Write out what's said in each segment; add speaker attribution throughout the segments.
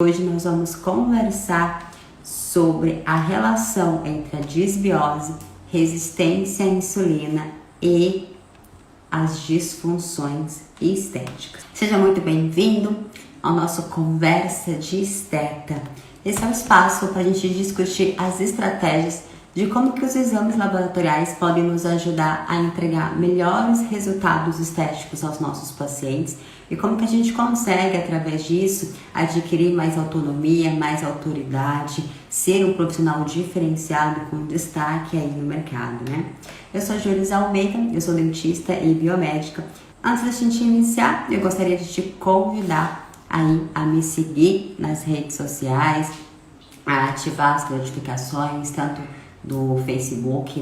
Speaker 1: Hoje nós vamos conversar sobre a relação entre a disbiose, resistência à insulina e as disfunções estéticas. Seja muito bem-vindo ao nosso Conversa de Esteta. Esse é um espaço para a gente discutir as estratégias de como que os exames laboratoriais podem nos ajudar a entregar melhores resultados estéticos aos nossos pacientes e como que a gente consegue, através disso, adquirir mais autonomia, mais autoridade, ser um profissional diferenciado com destaque aí no mercado, né? Eu sou a Júlia Almeida, eu sou dentista e biomédica. Antes da gente iniciar, eu gostaria de te convidar aí a me seguir nas redes sociais, a ativar as notificações, tanto do Facebook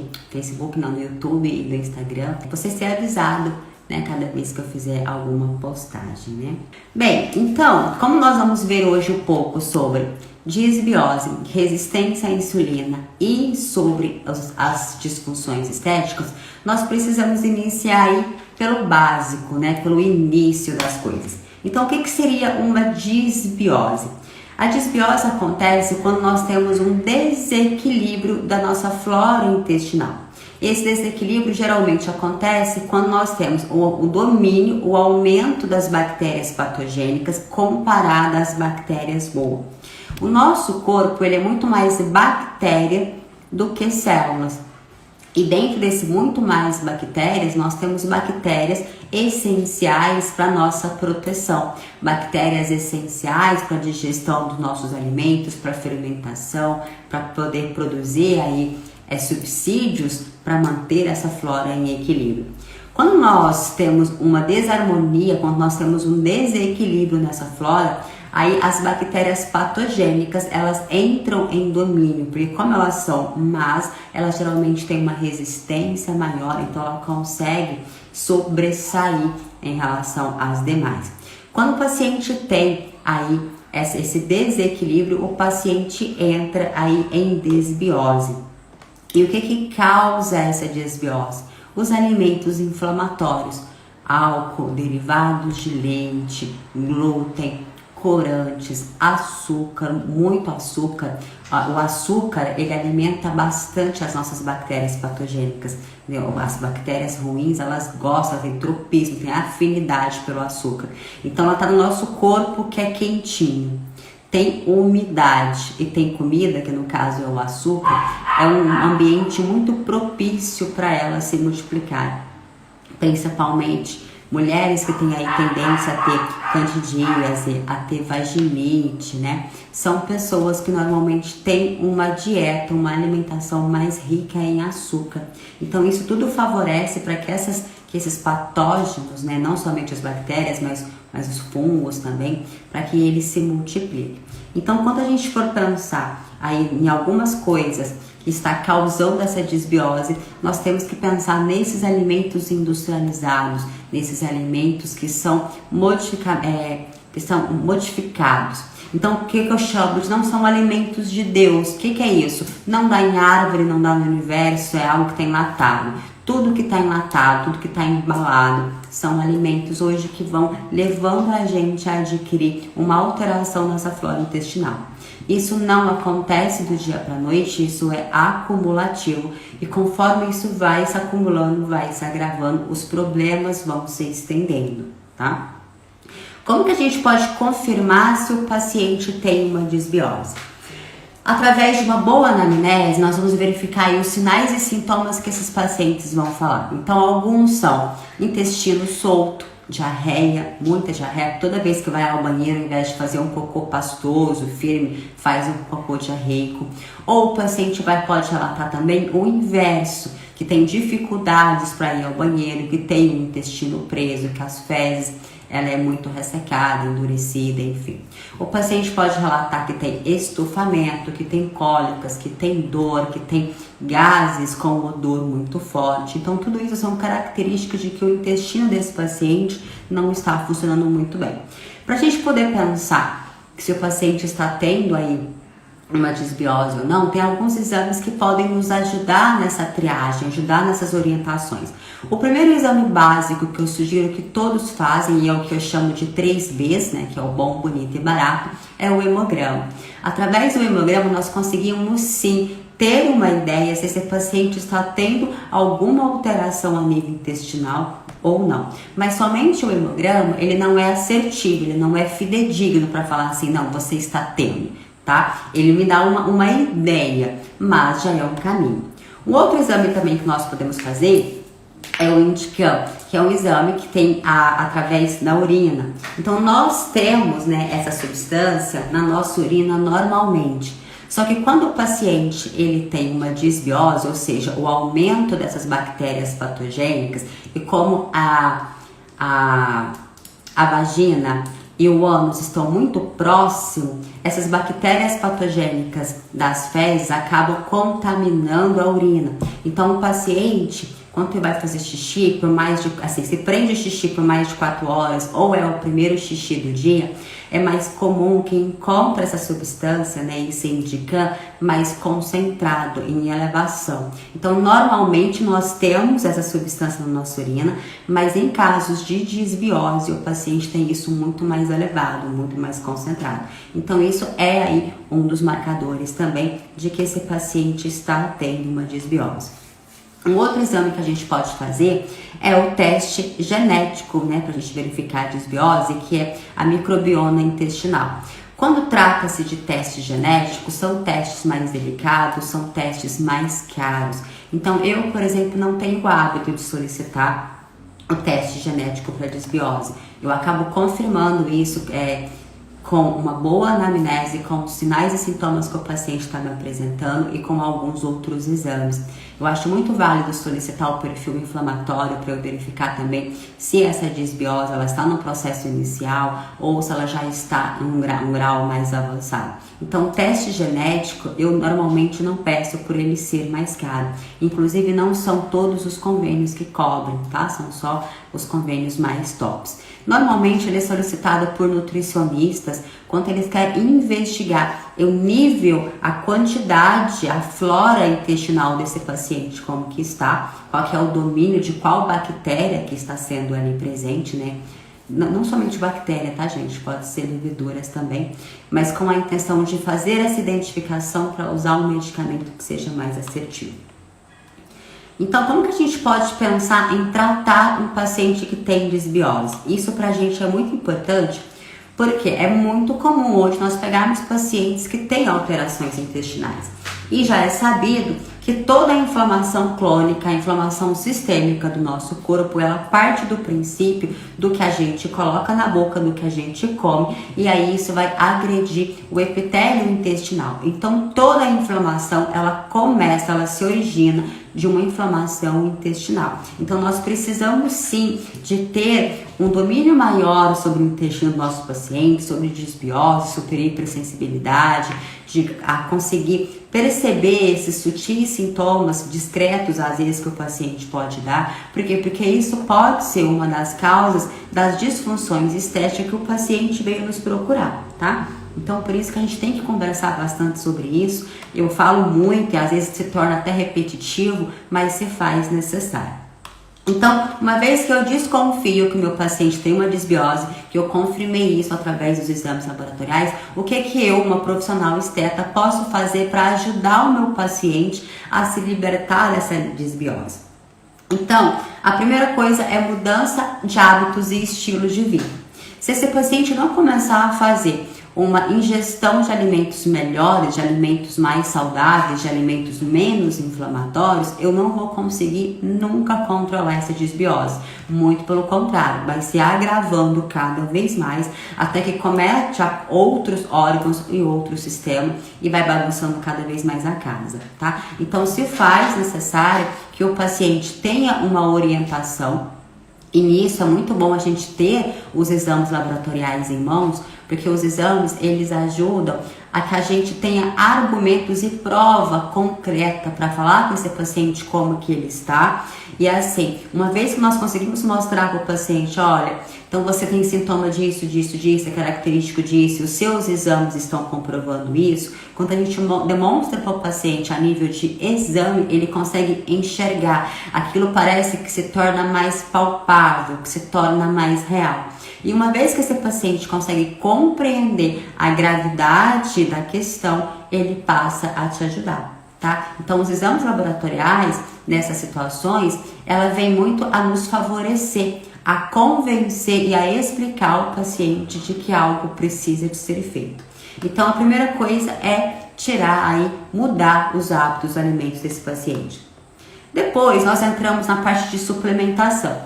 Speaker 1: não, do YouTube e do Instagram, para você ser avisado, né, cada vez que eu fizer alguma postagem, né? Bem, então, como nós vamos ver hoje um pouco sobre disbiose, resistência à insulina e sobre as disfunções estéticas, nós precisamos iniciar aí pelo básico, né, pelo início das coisas. Então, o que seria uma disbiose? A disbiose acontece quando nós temos um desequilíbrio da nossa flora intestinal. Esse desequilíbrio geralmente acontece quando nós temos o domínio, o aumento das bactérias patogênicas comparado às bactérias boas. O nosso corpo ele é muito mais bactéria do que células. E dentro desse muito mais bactérias, nós temos bactérias essenciais para nossa proteção. Bactérias essenciais para a digestão dos nossos alimentos, para a fermentação, para poder produzir aí subsídios para manter essa flora em equilíbrio. Quando nós temos uma desarmonia, quando nós temos um desequilíbrio nessa flora, aí as bactérias patogênicas, elas entram em domínio, porque como elas são más, elas geralmente têm uma resistência maior, então ela consegue sobressair em relação às demais. Quando o paciente tem aí esse desequilíbrio, o paciente entra aí em desbiose. E o que causa essa desbiose? Os alimentos inflamatórios, álcool, derivados de leite, glúten, corantes, açúcar, muito açúcar. O açúcar, ele alimenta bastante as nossas bactérias patogênicas. As bactérias ruins, elas gostam, têm tropismo, têm afinidade pelo açúcar. Então, ela está no nosso corpo que é quentinho. Tem umidade e tem comida, que no caso é o açúcar, é um ambiente muito propício para ela se multiplicar. Principalmente mulheres que têm aí tendência a ter candidíase, a ter vaginite, né? São pessoas que normalmente têm uma dieta, uma alimentação mais rica em açúcar. Então isso tudo favorece para que esses patógenos, né, não somente as bactérias, mas os fungos também, para que eles se multipliquem. Então, quando a gente for pensar aí em algumas coisas que está causando essa disbiose, nós temos que pensar nesses alimentos industrializados, nesses alimentos que são modificados. Então, o que eu chamo de não são alimentos de Deus? O que é isso? Não dá em árvore, não dá no universo, é algo que está enlatado. Tudo que está enlatado, tudo que está embalado, são alimentos hoje que vão levando a gente a adquirir uma alteração nessa flora intestinal. Isso não acontece do dia para a noite, isso é acumulativo e conforme isso vai se acumulando, vai se agravando, os problemas vão se estendendo, tá? Como que a gente pode confirmar se o paciente tem uma disbiose? Através de uma boa anamnese, nós vamos verificar aí os sinais e sintomas que esses pacientes vão falar. Então, alguns são intestino solto, diarreia, muita diarreia. Toda vez que vai ao banheiro, ao invés de fazer um cocô pastoso, firme, faz um cocô diarreico. Ou o paciente pode relatar também o inverso, que tem dificuldades para ir ao banheiro, que tem o intestino preso, que as fezes ela é muito ressecada, endurecida, enfim. O paciente pode relatar que tem estufamento, que tem cólicas, que tem dor, que tem gases com odor muito forte. Então, tudo isso são características de que o intestino desse paciente não está funcionando muito bem. Para a gente poder pensar que se o paciente está tendo aí uma disbiose ou não, tem alguns exames que podem nos ajudar nessa triagem, ajudar nessas orientações. O primeiro exame básico que eu sugiro que todos fazem, e é o que eu chamo de 3Bs, né, que é o bom, bonito e barato, é o hemograma. Através do hemograma nós conseguimos sim ter uma ideia se esse paciente está tendo alguma alteração a nível intestinal ou não. Mas somente o hemograma, ele não é assertivo, ele não é fidedigno para falar assim, não, você está tendo, tá? Ele me dá uma ideia, mas já é um caminho. Um outro exame também que nós podemos fazer é o Indicam, que é um exame que tem através da urina. Então nós temos, né, essa substância na nossa urina normalmente. Só que quando o paciente ele tem uma disbiose, ou seja, o aumento dessas bactérias patogênicas, e como a vagina e o ânus estão muito próximos, essas bactérias patogênicas das fezes acabam contaminando a urina. Então o paciente, quando ele vai fazer xixi, por mais de, assim, se prende o xixi por mais de 4 horas, ou é o primeiro xixi do dia, é mais comum que encontre essa substância, né, esse Indicam, mais concentrado, em elevação. Então, normalmente, nós temos essa substância na nossa urina, mas em casos de disbiose, o paciente tem isso muito mais elevado, muito mais concentrado. Então, isso é aí um dos marcadores também de que esse paciente está tendo uma disbiose. Um outro exame que a gente pode fazer é o teste genético, né, para a gente verificar a disbiose, que é a microbioma intestinal. Quando trata-se de testes genéticos, são testes mais delicados, são testes mais caros. Então, eu, por exemplo, não tenho o hábito de solicitar o teste genético para disbiose. Eu acabo confirmando isso com uma boa anamnese, com os sinais e sintomas que o paciente está me apresentando e com alguns outros exames. Eu acho muito válido solicitar o perfil inflamatório para eu verificar também se essa disbiose ela está no processo inicial ou se ela já está em um grau mais avançado. Então, o teste genético eu normalmente não peço por ele ser mais caro. Inclusive, não são todos os convênios que cobrem, tá? São só os convênios mais tops. Normalmente, ele é solicitado por nutricionistas quando eles querem investigar o nível, a quantidade, a flora intestinal desse paciente, como que está, qual que é o domínio de qual bactéria que está sendo ali presente, né? Não somente bactéria, tá, gente? Pode ser leveduras também, mas com a intenção de fazer essa identificação para usar um medicamento que seja mais assertivo. Então, como que a gente pode pensar em tratar um paciente que tem disbiose? Isso pra gente é muito importante, porque é muito comum hoje nós pegarmos pacientes que têm alterações intestinais. E já é sabido que toda a inflamação crônica, a inflamação sistêmica do nosso corpo, ela parte do princípio do que a gente coloca na boca, do que a gente come, e aí isso vai agredir o epitélio intestinal. Então, toda a inflamação, ela se origina de uma inflamação intestinal. Então, nós precisamos sim de ter um domínio maior sobre o intestino do nosso paciente, sobre disbiose, sobre hipersensibilidade, de conseguir perceber esses sutis sintomas discretos, às vezes, que o paciente pode dar. Por quê? Porque isso pode ser uma das causas das disfunções estéticas que o paciente veio nos procurar, tá? Então, por isso que a gente tem que conversar bastante sobre isso. Eu falo muito e às vezes se torna até repetitivo, mas se faz necessário. Então, uma vez que eu desconfio que o meu paciente tem uma disbiose, que eu confirmei isso através dos exames laboratoriais, o que eu, uma profissional esteta, posso fazer para ajudar o meu paciente a se libertar dessa disbiose? Então, a primeira coisa é mudança de hábitos e estilos de vida. Se esse paciente não começar a fazer uma ingestão de alimentos melhores, de alimentos mais saudáveis, de alimentos menos inflamatórios, eu não vou conseguir nunca controlar essa disbiose. Muito pelo contrário, vai se agravando cada vez mais até que comete a outros órgãos e outros sistemas e vai bagunçando cada vez mais a casa, tá? Então, se faz necessário que o paciente tenha uma orientação. E nisso é muito bom a gente ter os exames laboratoriais em mãos, porque os exames, eles ajudam a que a gente tenha argumentos e prova concreta para falar com esse paciente como que ele está. E assim, uma vez que nós conseguimos mostrar para o paciente, olha, então você tem sintoma disso, é característico disso, os seus exames estão comprovando isso. Quando a gente demonstra para o paciente a nível de exame, ele consegue enxergar. Aquilo parece que se torna mais palpável, que se torna mais real. E uma vez que esse paciente consegue compreender a gravidade da questão, ele passa a te ajudar, tá? Então, os exames laboratoriais, nessas situações, ela vem muito a nos favorecer, a convencer e a explicar ao paciente de que algo precisa de ser feito. Então, a primeira coisa é tirar aí, mudar os hábitos, os alimentos desse paciente. Depois, nós entramos na parte de suplementação,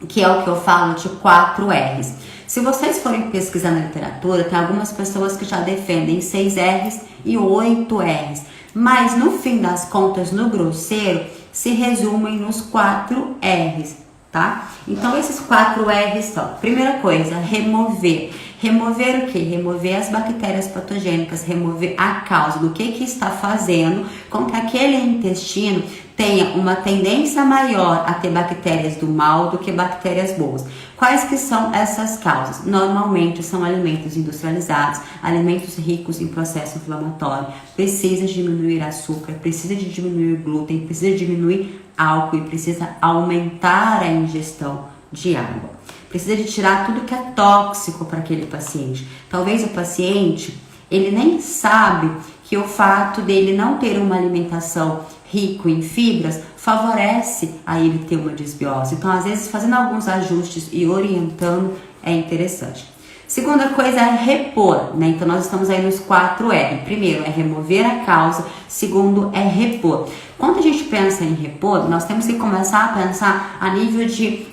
Speaker 1: que é o que eu falo de 4 R's. Se vocês forem pesquisar na literatura, tem algumas pessoas que já defendem 6 R's e 8 R's. Mas, no fim das contas, no grosseiro, se resumem nos 4 R's, tá? Então, esses 4 R's são, primeira coisa, remover. Remover o que? Remover as bactérias patogênicas, remover a causa do que está fazendo com que aquele intestino tenha uma tendência maior a ter bactérias do mal do que bactérias boas. Quais que são essas causas? Normalmente são alimentos industrializados, alimentos ricos em processo inflamatório, precisa diminuir açúcar, precisa de diminuir glúten, precisa diminuir álcool e precisa aumentar a ingestão de água. Precisa de tirar tudo que é tóxico para aquele paciente. Talvez o paciente, ele nem sabe que o fato dele não ter uma alimentação rico em fibras favorece a ele ter uma desbiose. Então, às vezes, fazendo alguns ajustes e orientando é interessante. Segunda coisa é repor, né? Então, nós estamos aí nos 4 R. Primeiro é remover a causa, segundo é repor. Quando a gente pensa em repor, nós temos que começar a pensar a nível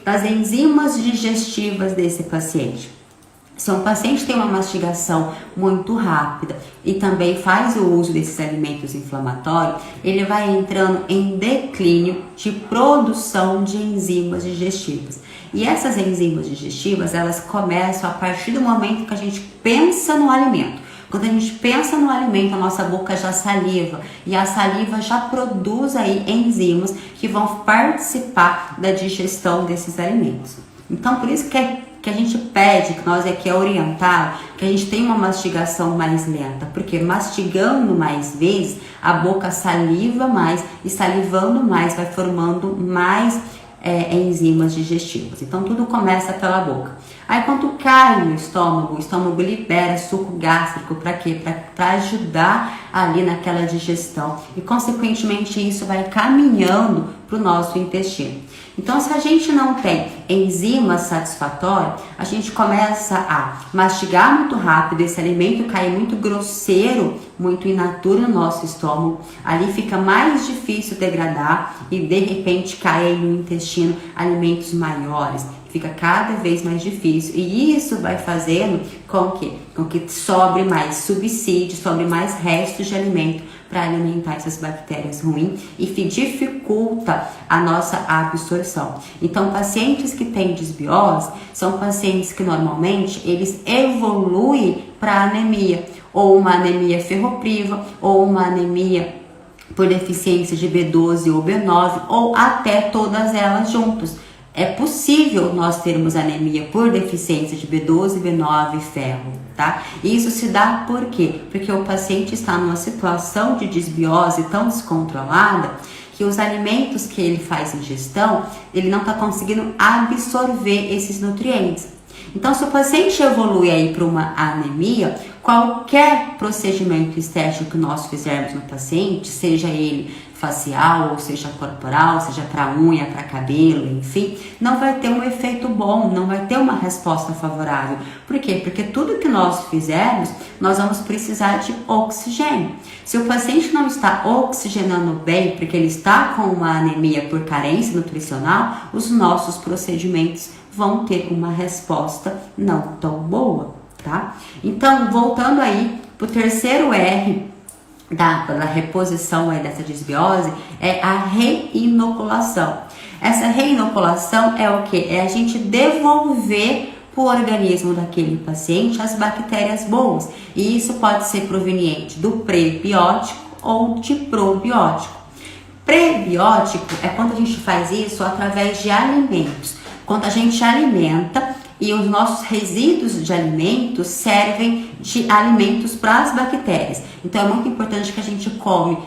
Speaker 1: das enzimas digestivas desse paciente. Se um paciente tem uma mastigação muito rápida e também faz o uso desses alimentos inflamatórios, ele vai entrando em declínio de produção de enzimas digestivas. E essas enzimas digestivas, elas começam a partir do momento que a gente pensa no alimento. Quando a gente pensa no alimento, a nossa boca já saliva e a saliva já produz aí enzimas que vão participar da digestão desses alimentos. Então, por isso que a gente pede, que nós aqui é orientar, que a gente tenha uma mastigação mais lenta, porque mastigando mais vezes, a boca saliva mais e salivando mais vai formando mais enzimas digestivas. Então, tudo começa pela boca. Aí, quando cai no estômago, o estômago libera suco gástrico para quê? Para ajudar ali naquela digestão. E, consequentemente, isso vai caminhando para o nosso intestino. Então, se a gente não tem enzimas satisfatórias, a gente começa a mastigar muito rápido, esse alimento cai muito grosseiro, muito in natura no nosso estômago, ali fica mais difícil degradar e de repente cai aí no intestino alimentos maiores, fica cada vez mais difícil e isso vai fazendo com que sobre mais subsídio, sobre mais restos de alimento para alimentar essas bactérias ruins e dificulta a nossa absorção. Então, pacientes que têm desbiose são pacientes que normalmente eles evoluem para anemia, ou uma anemia ferropriva, ou uma anemia por deficiência de B12 ou B9, ou até todas elas juntas. É possível nós termos anemia por deficiência de B12, B9 e ferro, tá? E isso se dá por quê? Porque o paciente está numa situação de desbiose tão descontrolada que os alimentos que ele faz ingestão, ele não está conseguindo absorver esses nutrientes. Então, se o paciente evolui aí para uma anemia, qualquer procedimento estético que nós fizermos no paciente, seja ele facial, ou seja corporal, seja para unha, para cabelo, enfim, não vai ter um efeito bom, não vai ter uma resposta favorável. Por quê? Porque tudo que nós fizermos, nós vamos precisar de oxigênio. Se o paciente não está oxigenando bem, porque ele está com uma anemia por carência nutricional, os nossos procedimentos vão ter uma resposta não tão boa, tá? Então, voltando aí para o terceiro R da reposição aí dessa desbiose, é a reinoculação. Essa reinoculação é o que? É a gente devolver para o organismo daquele paciente as bactérias boas. E isso pode ser proveniente do prebiótico ou de probiótico. Prebiótico é quando a gente faz isso através de alimentos. Quando a gente alimenta e os nossos resíduos de alimentos servem de alimentos para as bactérias. Então é muito importante que a gente come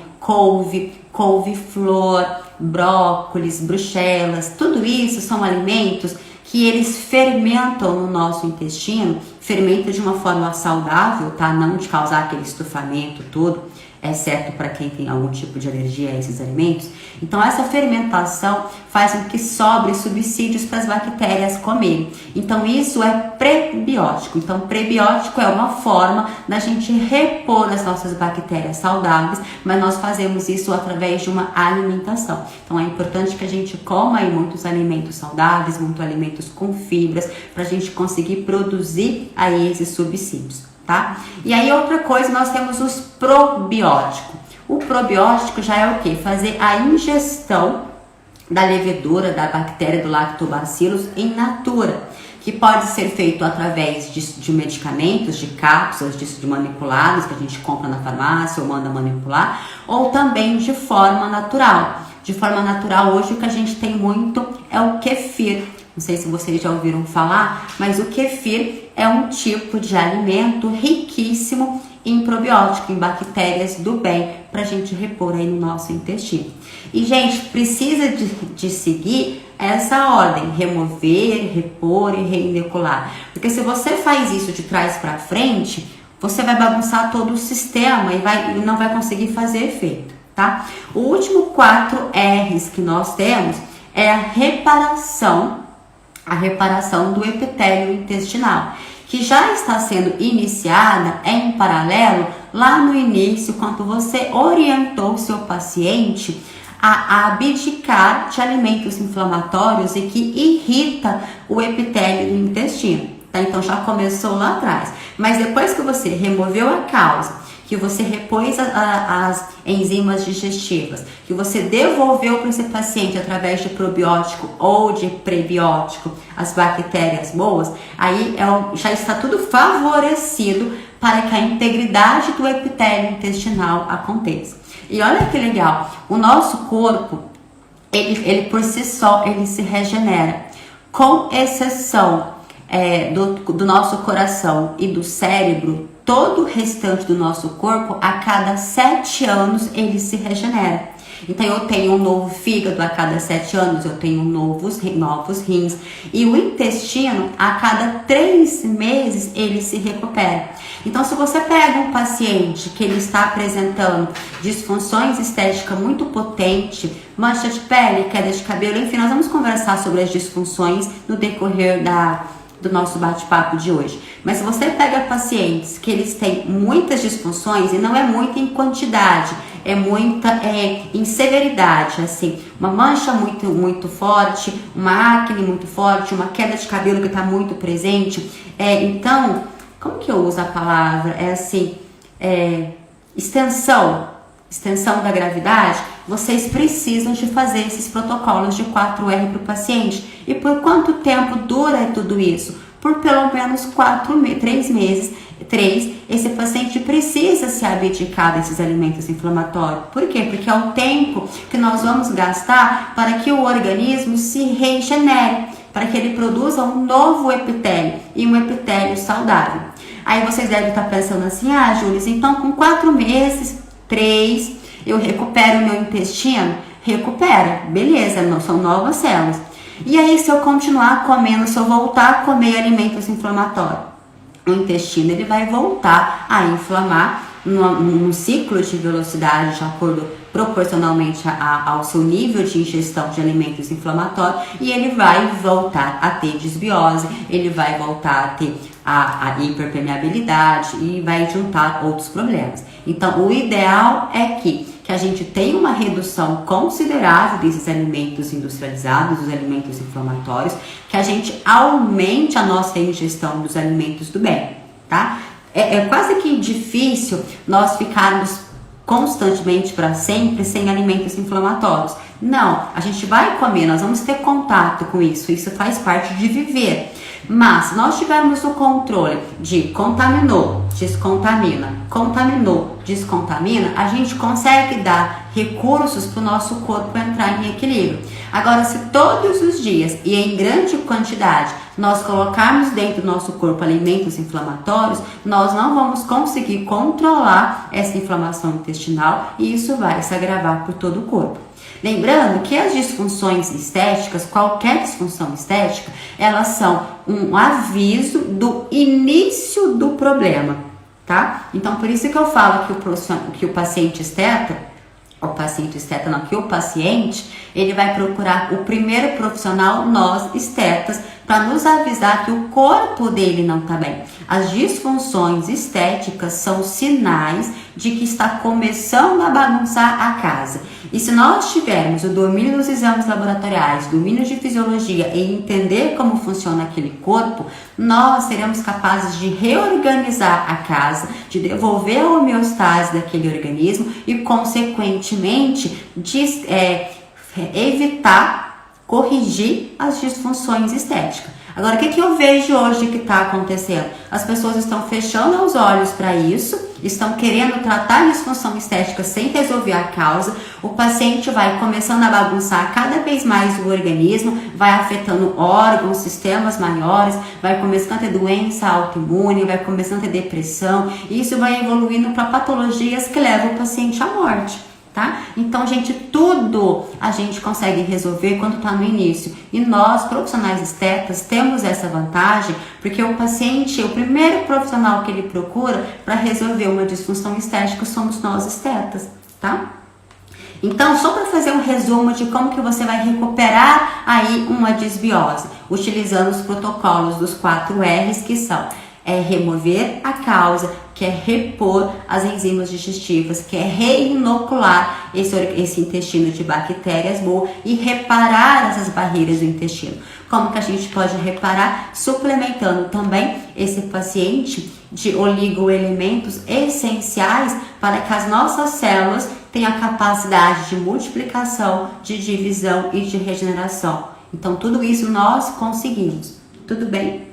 Speaker 1: couve-flor, brócolis, bruxelas, tudo isso são alimentos que eles fermentam no nosso intestino, fermenta de uma forma saudável, tá? Não de causar aquele estufamento todo, exceto para quem tem algum tipo de alergia a esses alimentos. Então essa fermentação faz com que sobre subsídios para as bactérias comerem. Então isso é prebiótico. Então prebiótico é uma forma da gente repor as nossas bactérias saudáveis, mas nós fazemos isso através de uma alimentação. Então é importante que a gente coma aí muitos alimentos saudáveis, muitos alimentos com fibras, para a gente conseguir produzir aí esses subsídios. Tá? E aí outra coisa, nós temos os probióticos. O probiótico já é o que? Fazer a ingestão da levedura, da bactéria do lactobacillus in natura, que pode ser feito através de medicamentos, de cápsulas, de manipulados que a gente compra na farmácia ou manda manipular, ou também de forma natural. De forma natural, hoje o que a gente tem muito é o kefir. Não sei se vocês já ouviram falar, mas o kefir é um tipo de alimento riquíssimo em probiótico, em bactérias do bem, para a gente repor aí no nosso intestino. E, gente, precisa de seguir essa ordem: remover, repor e reinocular. Porque se você faz isso de trás para frente, você vai bagunçar todo o sistema e não vai conseguir fazer efeito, tá? O último 4 R's que nós temos é a reparação do epitélio intestinal, que já está sendo iniciada em paralelo lá no início, quando você orientou o seu paciente a abdicar de alimentos inflamatórios e que irrita o epitélio do intestino. Tá? Então já começou lá atrás. Mas depois que você removeu a causa, que você repôs as enzimas digestivas, que você devolveu para esse paciente através de probiótico ou de prebiótico as bactérias boas, aí já está tudo favorecido para que a integridade do epitélio intestinal aconteça. E olha que legal, o nosso corpo, ele por si só, ele se regenera, com exceção do nosso coração e do cérebro. Todo o restante do nosso corpo, a cada 7 anos, ele se regenera. Então, eu tenho um novo fígado a cada 7 anos, eu tenho novos rins. E o intestino, a cada 3 meses, ele se recupera. Então, se você pega um paciente que ele está apresentando disfunções estéticas muito potentes, mancha de pele, queda de cabelo, enfim, nós vamos conversar sobre as disfunções no decorrer do nosso bate-papo de hoje. Mas se você pega pacientes que eles têm muitas disfunções, e não é muita em quantidade, é muita em severidade, assim, uma mancha muito forte, uma acne muito forte, uma queda de cabelo que está muito presente, então, como que eu uso a palavra? Extensão da gravidade, vocês precisam de fazer esses protocolos de 4R para o paciente. E por quanto tempo dura tudo isso? Por pelo menos 3 meses. Esse paciente precisa se abdicar desses alimentos inflamatórios. Por quê? Porque é o tempo que nós vamos gastar para que o organismo se regenere, para que ele produza um novo epitélio e um epitélio saudável. Aí vocês devem estar pensando assim: Júlia, então com 4 meses, 3, eu recupero o meu intestino? Recupera, beleza, não são novas células. E aí, se eu continuar comendo, se eu voltar a comer alimentos inflamatórios, o intestino ele vai voltar a inflamar num ciclo de velocidade de acordo proporcionalmente ao seu nível de ingestão de alimentos inflamatórios, e ele vai voltar a ter desbiose, ele vai voltar a ter a hiperpermeabilidade e vai juntar outros problemas. Então, o ideal é que a gente tenha uma redução considerável desses alimentos industrializados, dos alimentos inflamatórios, que a gente aumente a nossa ingestão dos alimentos do bem, tá? É quase que difícil nós ficarmos constantemente para sempre sem alimentos inflamatórios. Não, a gente vai comer, nós vamos ter contato com isso faz parte de viver. Mas se nós tivermos o controle de contaminou, descontamina. Contaminou, descontamina, a gente consegue dar recursos para o nosso corpo entrar em equilíbrio. Agora, se todos os dias e em grande quantidade nós colocarmos dentro do nosso corpo alimentos inflamatórios, nós não vamos conseguir controlar essa inflamação intestinal e isso vai se agravar por todo o corpo. Lembrando que as disfunções estéticas, qualquer disfunção estética, elas são um aviso do início do problema, tá? Então, por isso que eu falo que o paciente ele vai procurar o primeiro profissional, nós estetas, para nos avisar que o corpo dele não está bem. As disfunções estéticas são sinais de que está começando a bagunçar a casa. E se nós tivermos o domínio dos exames laboratoriais, domínio de fisiologia e entender como funciona aquele corpo, nós seremos capazes de reorganizar a casa, de devolver a homeostase daquele organismo e, consequentemente, evitar, corrigir as disfunções estéticas. Agora, o que eu vejo hoje que está acontecendo? As pessoas estão fechando os olhos para isso, estão querendo tratar a disfunção estética sem resolver a causa. O paciente vai começando a bagunçar cada vez mais o organismo, vai afetando órgãos, sistemas maiores, vai começando a ter doença autoimune, vai começando a ter depressão, e isso vai evoluindo para patologias que levam o paciente à morte. Tá? Então, gente, tudo a gente consegue resolver quando está no início. E nós, profissionais estetas, temos essa vantagem porque o paciente, o primeiro profissional que ele procura para resolver uma disfunção estética somos nós estetas, tá? Então, só para fazer um resumo de como que você vai recuperar aí uma disbiose, utilizando os protocolos dos 4 R's, que são remover a causa, que é repor as enzimas digestivas, que é reinocular esse intestino de bactérias boas e reparar essas barreiras do intestino. Como que a gente pode reparar? Suplementando também esse paciente de oligoelementos essenciais para que as nossas células tenham a capacidade de multiplicação, de divisão e de regeneração. Então, tudo isso nós conseguimos. Tudo bem?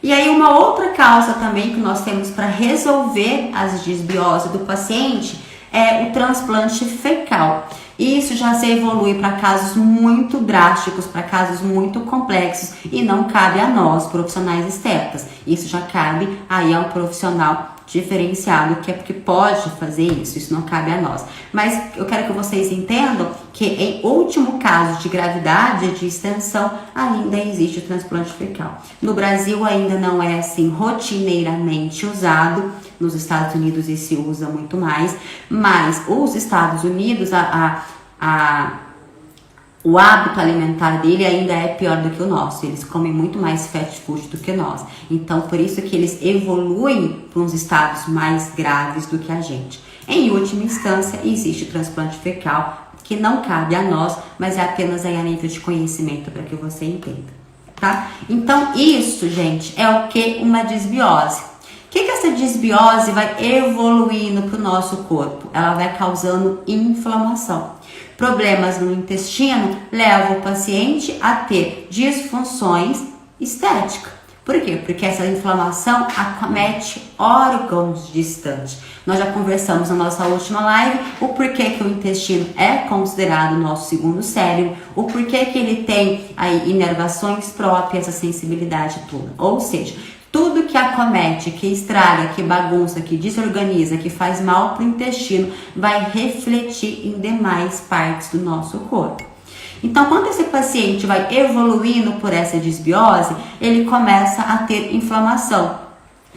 Speaker 1: E aí uma outra causa também que nós temos para resolver as disbioses do paciente é o transplante fecal. Isso já se evolui para casos muito drásticos, para casos muito complexos e não cabe a nós, profissionais estetas. Isso já cabe aí a um profissional diferenciado que pode fazer isso não cabe a nós. Mas eu quero que vocês entendam que em último caso de gravidade, de extensão, ainda existe o transplante fecal. No Brasil ainda não é assim rotineiramente usado, nos Estados Unidos isso se usa muito mais, mas os Estados Unidos, o hábito alimentar dele ainda é pior do que o nosso. Eles comem muito mais fast food do que nós. Então, por isso que eles evoluem para uns estados mais graves do que a gente. Em última instância, existe o transplante fecal, que não cabe a nós, mas é apenas aí a nível de conhecimento para que você entenda, tá? Então, isso, gente, é o que? Uma disbiose. O que essa disbiose vai evoluindo para o nosso corpo? Ela vai causando inflamação. Problemas no intestino levam o paciente a ter disfunções estéticas. Por quê? Porque essa inflamação acomete órgãos distantes. Nós já conversamos na nossa última live o porquê que o intestino é considerado o nosso segundo cérebro, o porquê que ele tem aí inervações próprias, a sensibilidade toda. Ou seja, tudo que acomete, que estraga, que bagunça, que desorganiza, que faz mal para o intestino, vai refletir em demais partes do nosso corpo. Então, quando esse paciente vai evoluindo por essa disbiose, ele começa a ter inflamação.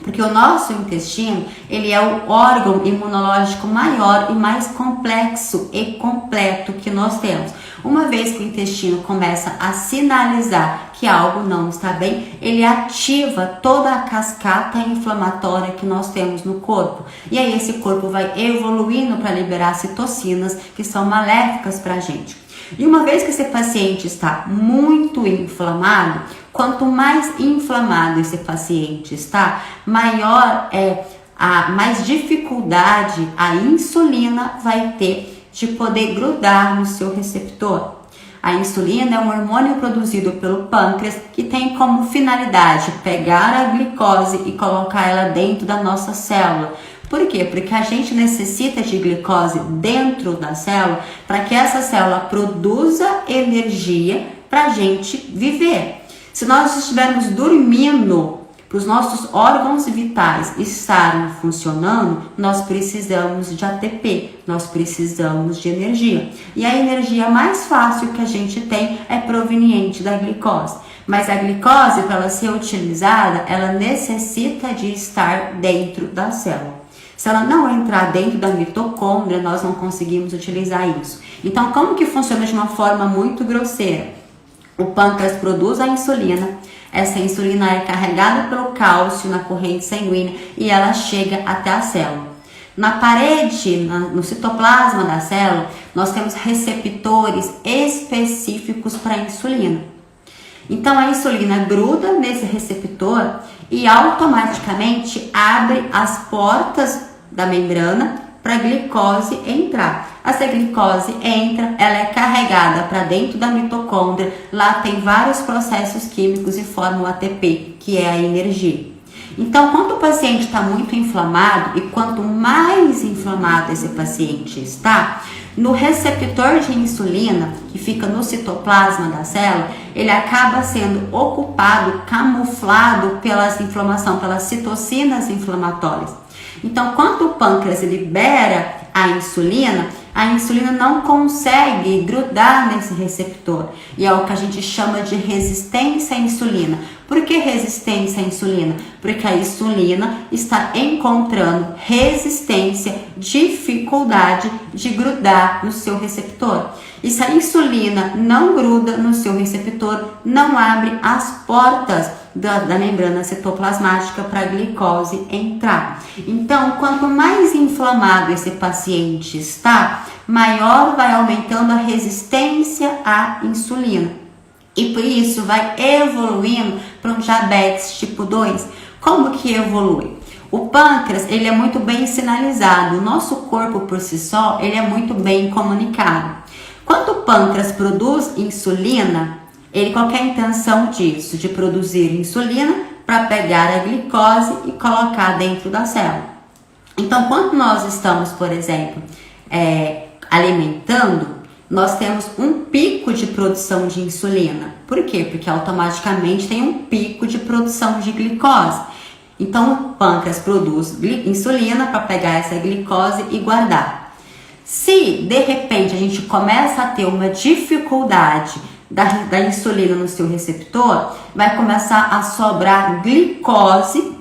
Speaker 1: Porque o nosso intestino, ele é o órgão imunológico maior e mais complexo e completo que nós temos. Uma vez que o intestino começa a sinalizar que algo não está bem, ele ativa toda a cascata inflamatória que nós temos no corpo. E aí esse corpo vai evoluindo para liberar citocinas que são maléficas para a gente. E uma vez que esse paciente está muito inflamado, quanto mais inflamado esse paciente está, maior é mais dificuldade a insulina vai ter de poder grudar no seu receptor. A insulina é um hormônio produzido pelo pâncreas que tem como finalidade pegar a glicose e colocar ela dentro da nossa célula. Por quê? Porque a gente necessita de glicose dentro da célula para que essa célula produza energia para a gente viver. Se nós estivermos dormindo, para os nossos órgãos vitais estarem funcionando, nós precisamos de ATP, nós precisamos de energia. E a energia mais fácil que a gente tem é proveniente da glicose. Mas a glicose, para ela ser utilizada, ela necessita de estar dentro da célula. Se ela não entrar dentro da mitocôndria, nós não conseguimos utilizar isso. Então, como que funciona de uma forma muito grosseira? O pâncreas produz a insulina. Essa insulina é carregada pelo cálcio na corrente sanguínea e ela chega até a célula. Na parede, no citoplasma da célula, nós temos receptores específicos para a insulina. Então, a insulina gruda nesse receptor e automaticamente abre as portas da membrana para a glicose entrar. Essa glicose entra, ela é carregada para dentro da mitocôndria, lá tem vários processos químicos e forma o ATP, que é a energia. Então, quando o paciente está muito inflamado, e quanto mais inflamado esse paciente está, no receptor de insulina, que fica no citoplasma da célula, ele acaba sendo ocupado, camuflado pelas inflamação, pelas citocinas inflamatórias. Então, quando o pâncreas libera a insulina não consegue grudar nesse receptor. E é o que a gente chama de resistência à insulina. Por que resistência à insulina? Porque a insulina está encontrando resistência, dificuldade de grudar no seu receptor. E se a insulina não gruda no seu receptor, não abre as portas da membrana citoplasmática para a glicose entrar. Então, quanto mais inflamado esse paciente está, maior vai aumentando a resistência à insulina. E por isso vai evoluindo para um diabetes tipo 2. Como que evolui? O pâncreas, ele é muito bem sinalizado. O nosso corpo por si só, ele é muito bem comunicado. Quando o pâncreas produz insulina, qual que é a intenção disso? De produzir insulina para pegar a glicose e colocar dentro da célula. Então, quando nós estamos, por exemplo, alimentando, nós temos um pico de produção de insulina. Por quê? Porque automaticamente tem um pico de produção de glicose. Então, o pâncreas produz insulina para pegar essa glicose e guardar. Se, de repente, a gente começa a ter uma dificuldade da insulina no seu receptor, vai começar a sobrar glicose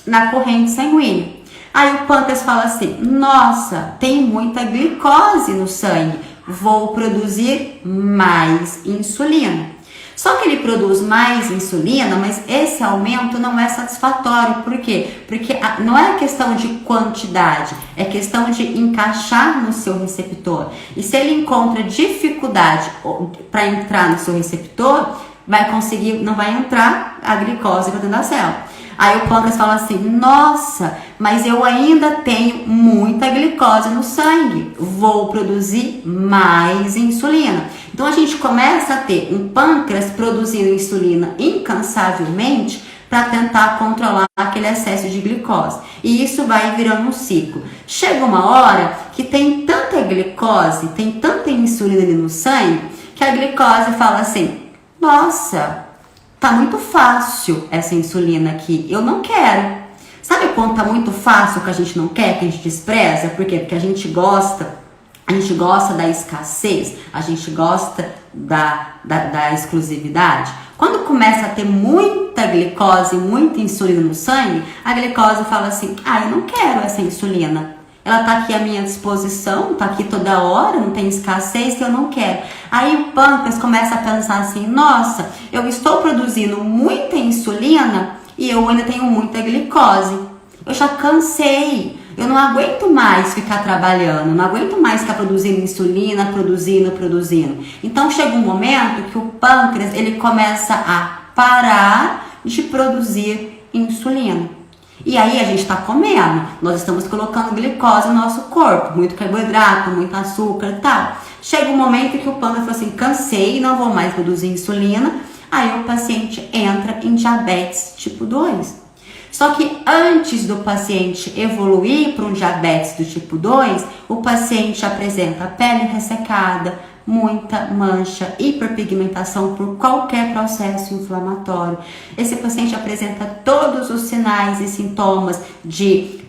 Speaker 1: na corrente sanguínea. Aí o pâncreas fala assim: nossa, tem muita glicose no sangue, vou produzir mais insulina. Só que ele produz mais insulina, mas esse aumento não é satisfatório. Por quê? Porque não é questão de quantidade, é questão de encaixar no seu receptor. E se ele encontra dificuldade para entrar no seu receptor, não vai entrar a glicose para dentro da célula. Aí o pâncreas fala assim: nossa, mas eu ainda tenho muita glicose no sangue, vou produzir mais insulina. Então a gente começa a ter um pâncreas produzindo insulina incansavelmente para tentar controlar aquele excesso de glicose. E isso vai virando um ciclo. Chega uma hora que tem tanta glicose, tem tanta insulina ali no sangue, que a glicose fala assim: nossa, tá muito fácil essa insulina aqui, eu não quero. Sabe quando tá muito fácil que a gente não quer, que a gente despreza? Por quê? Porque a gente gosta da escassez, a gente gosta da exclusividade. Quando começa a ter muita glicose, muita insulina no sangue, a glicose fala assim: eu não quero essa insulina. Ela tá aqui à minha disposição, tá aqui toda hora, não tem escassez, que eu não quero. Aí o pâncreas começa a pensar assim: nossa, eu estou produzindo muita insulina e eu ainda tenho muita glicose. Eu já cansei, eu não aguento mais ficar trabalhando, não aguento mais ficar produzindo insulina, produzindo. Então chega um momento que o pâncreas, ele começa a parar de produzir insulina. E aí a gente está comendo, nós estamos colocando glicose no nosso corpo, muito carboidrato, muito açúcar e tal. Chega um momento que o panda fala assim, cansei, não vou mais produzir insulina, aí o paciente entra em diabetes tipo 2. Só que antes do paciente evoluir para um diabetes do tipo 2, o paciente apresenta pele ressecada, muita mancha, hiperpigmentação por qualquer processo inflamatório. Esse paciente apresenta todos os sinais e sintomas de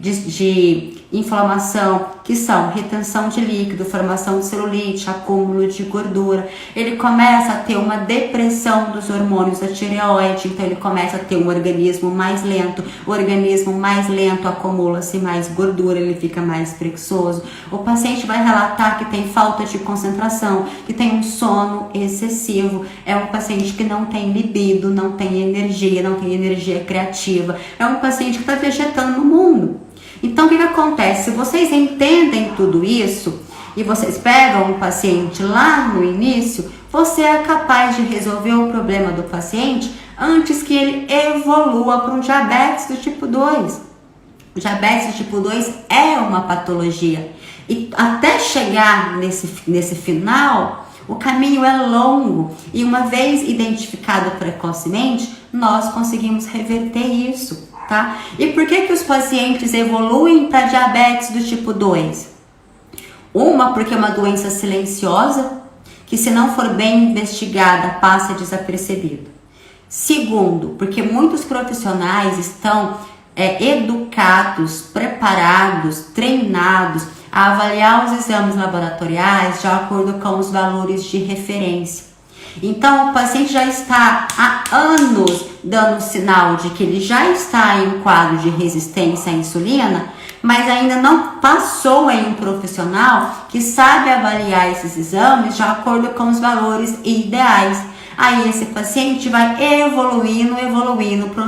Speaker 1: inflamação, que são retenção de líquido, formação de celulite, acúmulo de gordura. Ele começa a ter uma depressão dos hormônios da tireoide, então ele começa a ter um organismo mais lento. O organismo mais lento acumula-se mais gordura, ele fica mais preguiçoso. O paciente vai relatar que tem falta de concentração, que tem um sono excessivo. É um paciente que não tem libido, não tem energia criativa. É um paciente que está vegetando no mundo. Então, o que acontece? Se vocês entendem tudo isso e vocês pegam o paciente lá no início, você é capaz de resolver o problema do paciente antes que ele evolua para um diabetes do tipo 2. O diabetes do tipo 2 é uma patologia. E até chegar nesse final, o caminho é longo. E uma vez identificado precocemente, nós conseguimos reverter isso. Tá? E por que os pacientes evoluem para diabetes do tipo 2? Uma, porque é uma doença silenciosa, que se não for bem investigada, passa desapercebido. Segundo, porque muitos profissionais estão educados, preparados, treinados a avaliar os exames laboratoriais de acordo com os valores de referência. Então, o paciente já está há anos dando sinal de que ele já está em um quadro de resistência à insulina, mas ainda não passou em um profissional que sabe avaliar esses exames de acordo com os valores ideais. Aí esse paciente vai evoluindo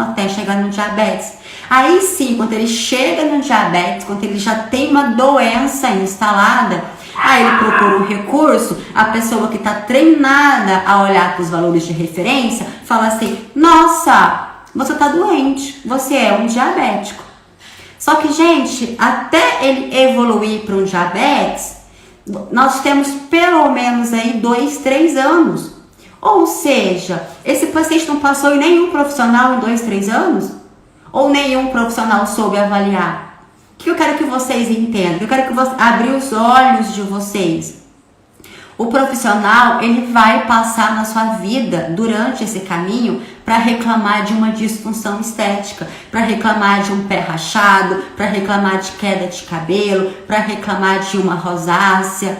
Speaker 1: até chegar no diabetes. Aí sim, quando ele chega no diabetes, quando ele já tem uma doença instalada, aí ele procura um recurso, a pessoa que está treinada a olhar para os valores de referência, fala assim, nossa, você está doente, você é um diabético. Só que, gente, até ele evoluir para um diabetes, nós temos pelo menos aí 2, 3 anos. Ou seja, esse paciente não passou em nenhum profissional em 2, 3 anos? Ou nenhum profissional soube avaliar? O que eu quero que vocês entendam? Eu quero que vocês abrir os olhos de vocês. O profissional, ele vai passar na sua vida, durante esse caminho, para reclamar de uma disfunção estética, para reclamar de um pé rachado, para reclamar de queda de cabelo, para reclamar de uma rosácea.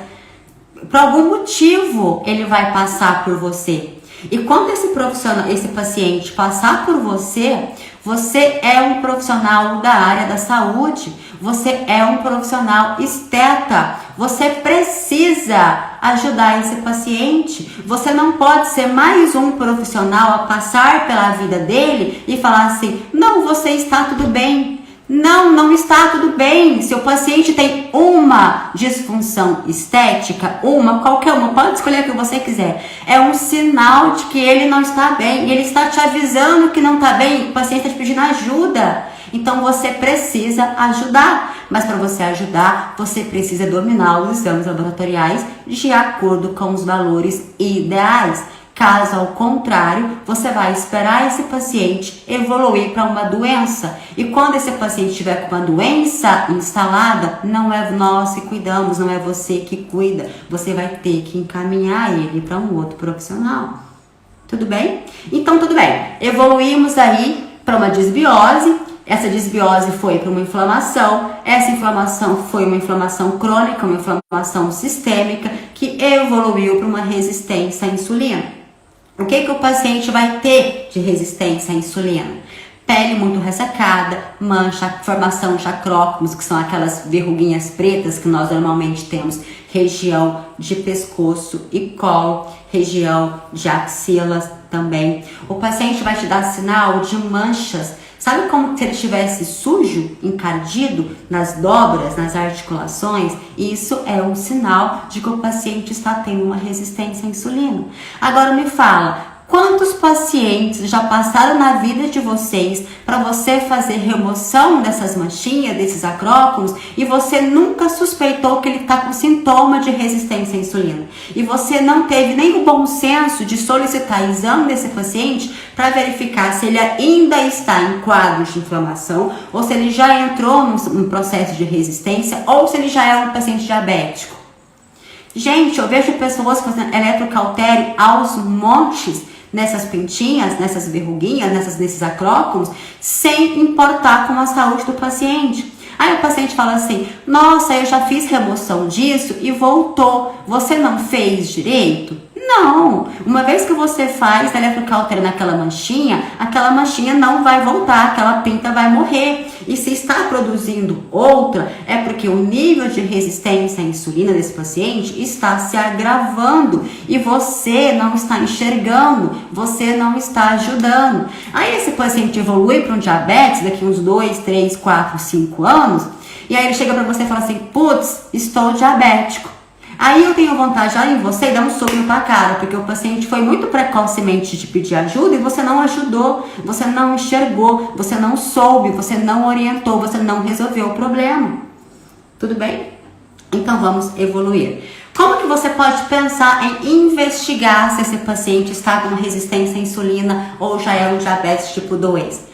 Speaker 1: Por algum motivo, ele vai passar por você. E quando esse paciente passar por você, você é um profissional da área da saúde, você é um profissional esteta, você precisa ajudar esse paciente. Você não pode ser mais um profissional a passar pela vida dele e falar assim, não, você está tudo bem. Não, não está tudo bem. Se o paciente tem uma disfunção estética, qualquer uma, pode escolher o que você quiser. É um sinal de que ele não está bem. Ele está te avisando que não está bem. O paciente está te pedindo ajuda. Então você precisa ajudar. Mas para você ajudar, você precisa dominar os exames laboratoriais de acordo com os valores ideais. Caso ao contrário, você vai esperar esse paciente evoluir para uma doença. E quando esse paciente estiver com uma doença instalada, não é nós que cuidamos, não é você que cuida. Você vai ter que encaminhar ele para um outro profissional. Tudo bem? Então, tudo bem. Evoluímos aí para uma desbiose. Essa desbiose foi para uma inflamação. Essa inflamação foi uma inflamação crônica, uma inflamação sistêmica, que evoluiu para uma resistência à insulina. O que o paciente vai ter de resistência à insulina? Pele muito ressecada, mancha, formação de acrócomos, que são aquelas verruguinhas pretas que nós normalmente temos, região de pescoço e colo, região de axilas também. O paciente vai te dar sinal de manchas. Sabe como se ele estivesse sujo, encardido nas dobras, nas articulações? Isso é um sinal de que o paciente está tendo uma resistência à insulina. Agora me fala, Quantos pacientes já passaram na vida de vocês para você fazer remoção dessas manchinhas, desses acróconos, e você nunca suspeitou que ele está com sintoma de resistência à insulina? E você não teve nem o bom senso de solicitar exame desse paciente para verificar se ele ainda está em quadro de inflamação, ou se ele já entrou num processo de resistência, ou se ele já é um paciente diabético. Gente, eu vejo pessoas fazendo eletrocautério aos montes nessas pintinhas, nessas verruguinhas, nesses acróconos, sem importar com a saúde do paciente. Aí o paciente fala assim: nossa, eu já fiz remoção disso e voltou. Você não fez direito? Não. Uma vez que você faz eletrocautério naquela manchinha, aquela manchinha não vai voltar, aquela pinta vai morrer. E se está produzindo outra, é porque o nível de resistência à insulina desse paciente está se agravando e você não está enxergando, você não está ajudando. Aí esse paciente evolui para um diabetes daqui uns 2, 3, 4, 5 anos, e aí ele chega para você e fala assim: putz, estou diabético. Aí eu tenho vontade de ir em você e dar um soco na tua cara, porque o paciente foi muito precocemente te pedir ajuda e você não ajudou, você não enxergou, você não soube, você não orientou, você não resolveu o problema. Tudo bem? Então vamos evoluir. Como que você pode pensar em investigar se esse paciente está com resistência à insulina ou já é um diabetes tipo 2?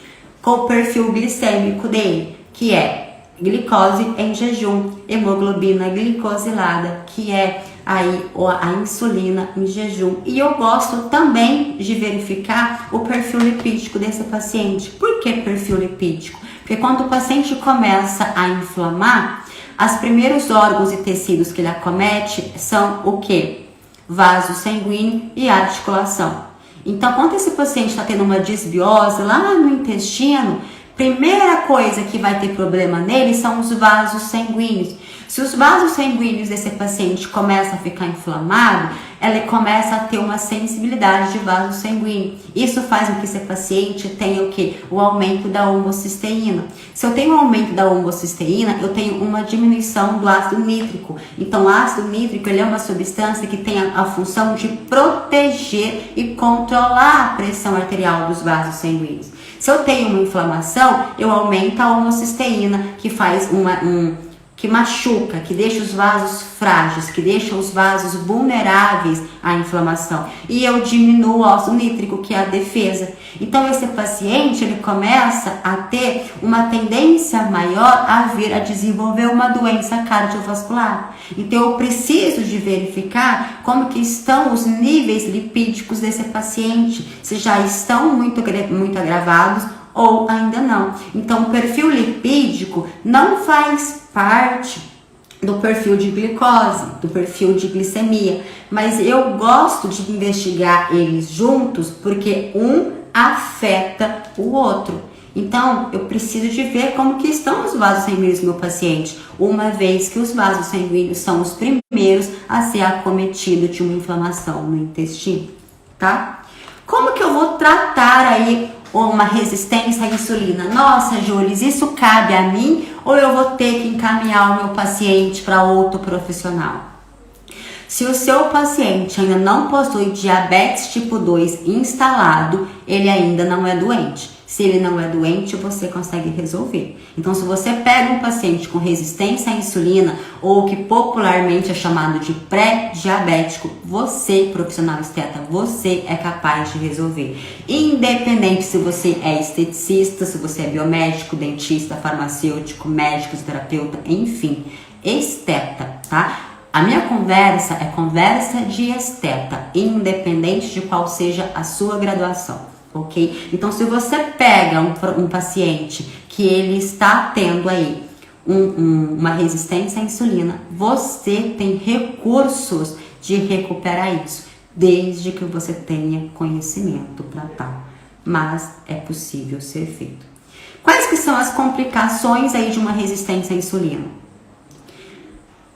Speaker 1: Com o perfil glicêmico dele, que é glicose em jejum, hemoglobina glicosilada, que é aí a insulina em jejum. E eu gosto também de verificar o perfil lipídico desse paciente. Por que perfil lipídico? Porque quando o paciente começa a inflamar, os primeiros órgãos e tecidos que ele acomete são o quê? Vaso sanguíneo e articulação. Então, quando esse paciente está tendo uma disbiose lá no intestino, primeira coisa que vai ter problema nele são os vasos sanguíneos. Se os vasos sanguíneos desse paciente começam a ficar inflamados, ele começa a ter uma sensibilidade de vaso sanguíneo. Isso faz com que esse paciente tenha o quê? O aumento da homocisteína. Se eu tenho um aumento da homocisteína, eu tenho uma diminuição do ácido nítrico. Então, o ácido nítrico ele é uma substância que tem a função de proteger e controlar a pressão arterial dos vasos sanguíneos. Se eu tenho uma inflamação, eu aumento a homocisteína, que faz que machuca, que deixa os vasos frágeis, que deixa os vasos vulneráveis à inflamação. E eu diminuo o óxido nítrico, que é a defesa. Então, esse paciente, ele começa a ter uma tendência maior a vir a desenvolver uma doença cardiovascular. Então, eu preciso de verificar como que estão os níveis lipídicos desse paciente, se já estão muito agravados ou ainda não. Então, o perfil lipídico não faz parte do perfil de glicose, do perfil de glicemia, mas eu gosto de investigar eles juntos porque um afeta o outro. Então, eu preciso de ver como que estão os vasos sanguíneos do meu paciente, uma vez que os vasos sanguíneos são os primeiros a ser acometidos de uma inflamação no intestino, tá? Como que eu vou tratar aí uma resistência à insulina? Nossa, Jules, isso cabe a mim ou eu vou ter que encaminhar o meu paciente para outro profissional? Se o seu paciente ainda não possui diabetes tipo 2 instalado, ele ainda não é doente. Se ele não é doente, você consegue resolver. Então, se você pega um paciente com resistência à insulina, ou que popularmente é chamado de pré-diabético, você, profissional esteta, você é capaz de resolver. Independente se você é esteticista, se você é biomédico, dentista, farmacêutico, médico, terapeuta, enfim, esteta, tá? A minha conversa é conversa de esteta, independente de qual seja a sua graduação. Ok? Então, se você pega um paciente que ele está tendo aí uma resistência à insulina, você tem recursos de recuperar isso, desde que você tenha conhecimento para tal. Mas é possível ser feito. Quais que são as complicações aí de uma resistência à insulina?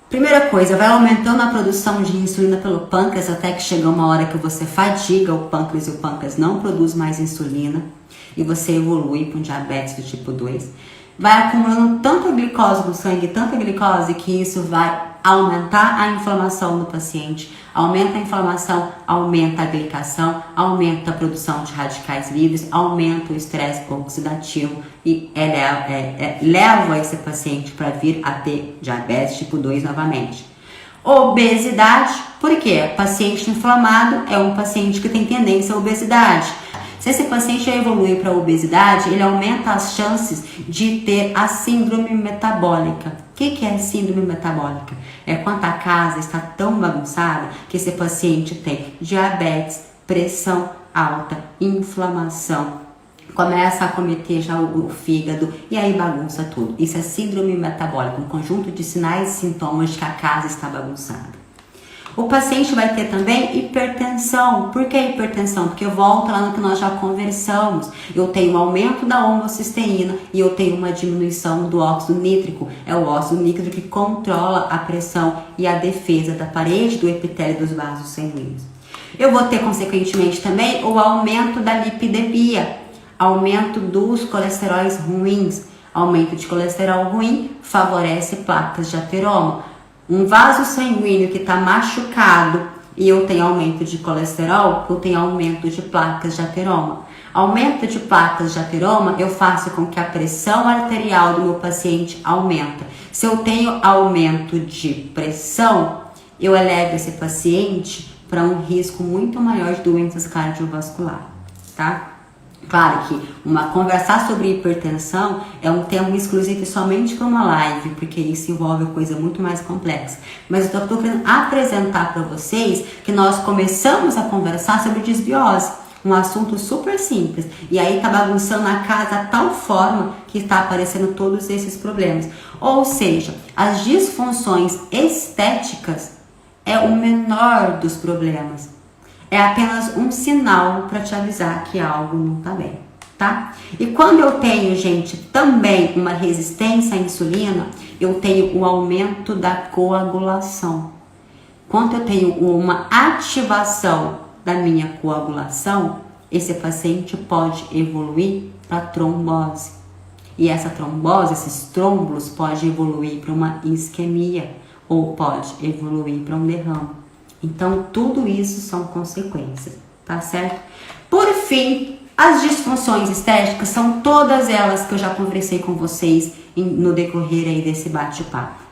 Speaker 1: Primeira coisa, vai aumentando a produção de insulina pelo pâncreas até que chega uma hora que você fadiga o pâncreas e o pâncreas não produz mais insulina e você evolui para um diabetes do tipo 2. vai acumulando tanta glicose no sangue, tanta glicose, que isso vai aumentar a inflamação do paciente. Aumenta a inflamação, aumenta a glicação, aumenta a produção de radicais livres, aumenta o estresse oxidativo e leva esse paciente para vir a ter diabetes tipo 2 novamente. Obesidade, por quê? Paciente inflamado é um paciente que tem tendência à obesidade. Se esse paciente evoluir para a obesidade, ele aumenta as chances de ter a síndrome metabólica. O que é síndrome metabólica? É quando a casa está tão bagunçada que esse paciente tem diabetes, pressão alta, inflamação, começa a acometer já o fígado e aí bagunça tudo. Isso é síndrome metabólica, um conjunto de sinais e sintomas de que a casa está bagunçada. O paciente vai ter também hipertensão. Por que hipertensão? Porque volta lá no que nós já conversamos. Eu tenho um aumento da homocisteína e eu tenho uma diminuição do óxido nítrico. É o óxido nítrico que controla a pressão e a defesa da parede do epitélio dos vasos sanguíneos. Eu vou ter, consequentemente, também o aumento da lipidemia, aumento dos colesteróis ruins. Aumento de colesterol ruim favorece placas de ateroma. Um vaso sanguíneo que está machucado e eu tenho aumento de colesterol, eu tenho aumento de placas de ateroma. Aumento de placas de ateroma, eu faço com que a pressão arterial do meu paciente aumenta. Se eu tenho aumento de pressão, eu elevo esse paciente para um risco muito maior de doenças cardiovasculares, tá? Claro que conversar sobre hipertensão é um tema exclusivo somente para uma live, porque isso envolve coisa muito mais complexa. Mas eu estou querendo apresentar para vocês que nós começamos a conversar sobre desbiose, um assunto super simples. E aí tá bagunçando a casa de tal forma que está aparecendo todos esses problemas. Ou seja, as disfunções estéticas é o menor dos problemas. É apenas um sinal para te avisar que algo não está bem, tá? E quando eu tenho, gente, também uma resistência à insulina, eu tenho o aumento da coagulação. Quando eu tenho uma ativação da minha coagulação, esse paciente pode evoluir para trombose. E essa trombose, esses trômbulos, pode evoluir para uma isquemia ou pode evoluir para um derrame. Então, tudo isso são consequências, tá certo? Por fim, as disfunções estéticas são todas elas que eu já conversei com vocês no decorrer aí desse bate-papo.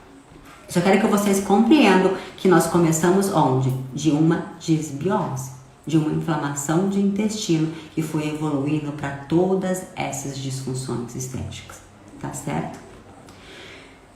Speaker 1: Só quero que vocês compreendam que nós começamos onde? De uma disbiose, de uma inflamação de intestino que foi evoluindo para todas essas disfunções estéticas, tá certo?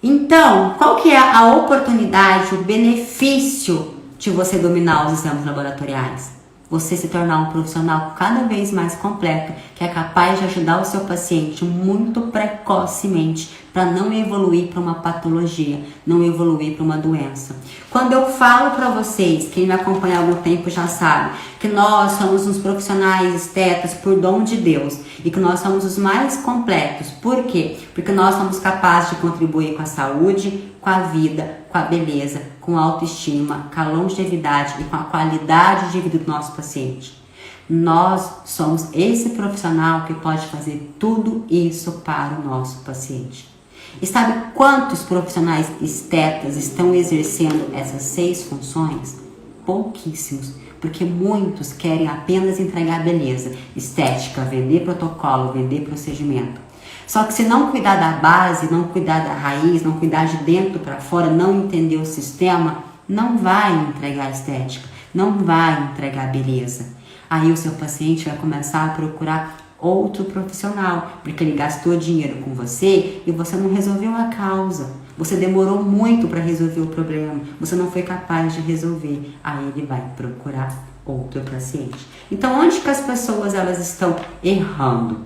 Speaker 1: Então, qual que é a oportunidade, o benefício de você dominar os exames laboratoriais? Você se tornar um profissional cada vez mais completo, que é capaz de ajudar o seu paciente muito precocemente para não evoluir para uma patologia, não evoluir para uma doença. Quando eu falo para vocês, quem me acompanha há algum tempo já sabe, que nós somos uns profissionais estetas por dom de Deus e que nós somos os mais completos. Por quê? Porque nós somos capazes de contribuir com a saúde, com a vida, com a beleza, com a autoestima, com a longevidade e com a qualidade de vida do nosso paciente. Nós somos esse profissional que pode fazer tudo isso para o nosso paciente. E sabe quantos profissionais estetas estão exercendo essas 6 funções? Pouquíssimos, porque muitos querem apenas entregar beleza, estética, vender protocolo, vender procedimento. Só que se não cuidar da base, não cuidar da raiz, não cuidar de dentro para fora, não entender o sistema, não vai entregar estética, não vai entregar beleza. Aí o seu paciente vai começar a procurar outro profissional, porque ele gastou dinheiro com você e você não resolveu a causa. Você demorou muito para resolver o problema, você não foi capaz de resolver. Aí ele vai procurar outro paciente. Então, onde que as pessoas elas estão errando?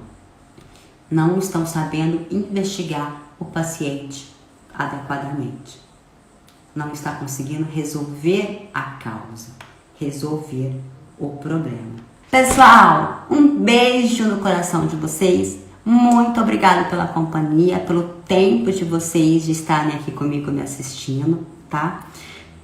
Speaker 1: Não estão sabendo investigar o paciente adequadamente. Não está conseguindo resolver a causa, resolver o problema. Pessoal, um beijo no coração de vocês. Muito obrigada pela companhia, pelo tempo de vocês de estarem aqui comigo me assistindo, tá?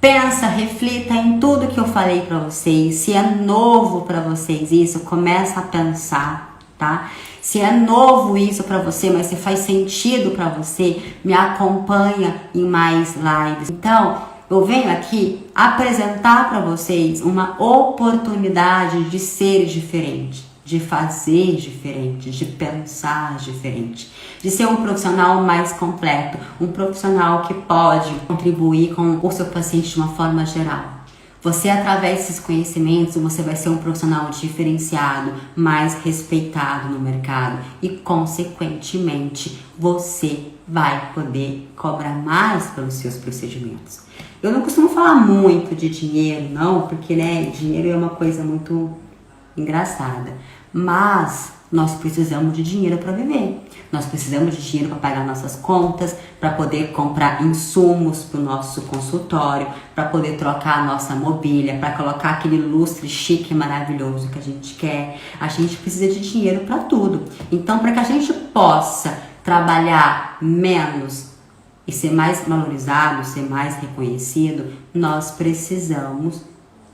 Speaker 1: Pensa, reflita em tudo que eu falei para vocês. Se é novo para vocês isso, começa a pensar. tá? Se é novo isso para você, mas se faz sentido para você, me acompanha em mais lives. Então, eu venho aqui apresentar para vocês uma oportunidade de ser diferente, de fazer diferente, de pensar diferente, de ser um profissional mais completo, um profissional que pode contribuir com o seu paciente de uma forma geral. Você, através desses conhecimentos, você vai ser um profissional diferenciado, mais respeitado no mercado e, consequentemente, você vai poder cobrar mais pelos seus procedimentos. Eu não costumo falar muito de dinheiro, não, porque, né, dinheiro é uma coisa muito engraçada, mas nós precisamos de dinheiro para viver. Nós precisamos de dinheiro para pagar nossas contas, para poder comprar insumos para o nosso consultório, para poder trocar a nossa mobília, para colocar aquele lustre chique e maravilhoso que a gente quer. A gente precisa de dinheiro para tudo. Então, para que a gente possa trabalhar menos e ser mais valorizado, ser mais reconhecido, nós precisamos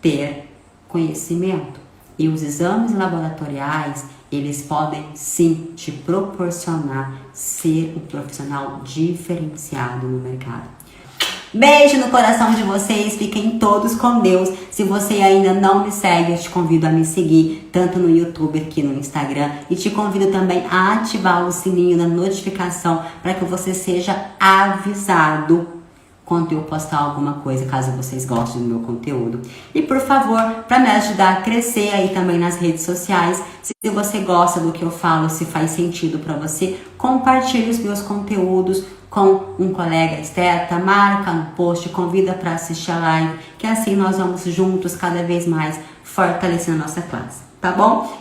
Speaker 1: ter conhecimento. E os exames laboratoriais, eles podem sim te proporcionar ser um profissional diferenciado no mercado. Beijo no coração de vocês, fiquem todos com Deus. Se você ainda não me segue, eu te convido a me seguir, tanto no YouTube aqui no Instagram, e te convido também a ativar o sininho da notificação para que você seja avisado quando eu postar alguma coisa, caso vocês gostem do meu conteúdo. E por favor, para me ajudar a crescer aí também nas redes sociais, se você gosta do que eu falo, se faz sentido para você, compartilhe os meus conteúdos com um colega esteta, marca no post, convida para assistir a live, que assim nós vamos juntos cada vez mais fortalecendo a nossa classe, tá bom?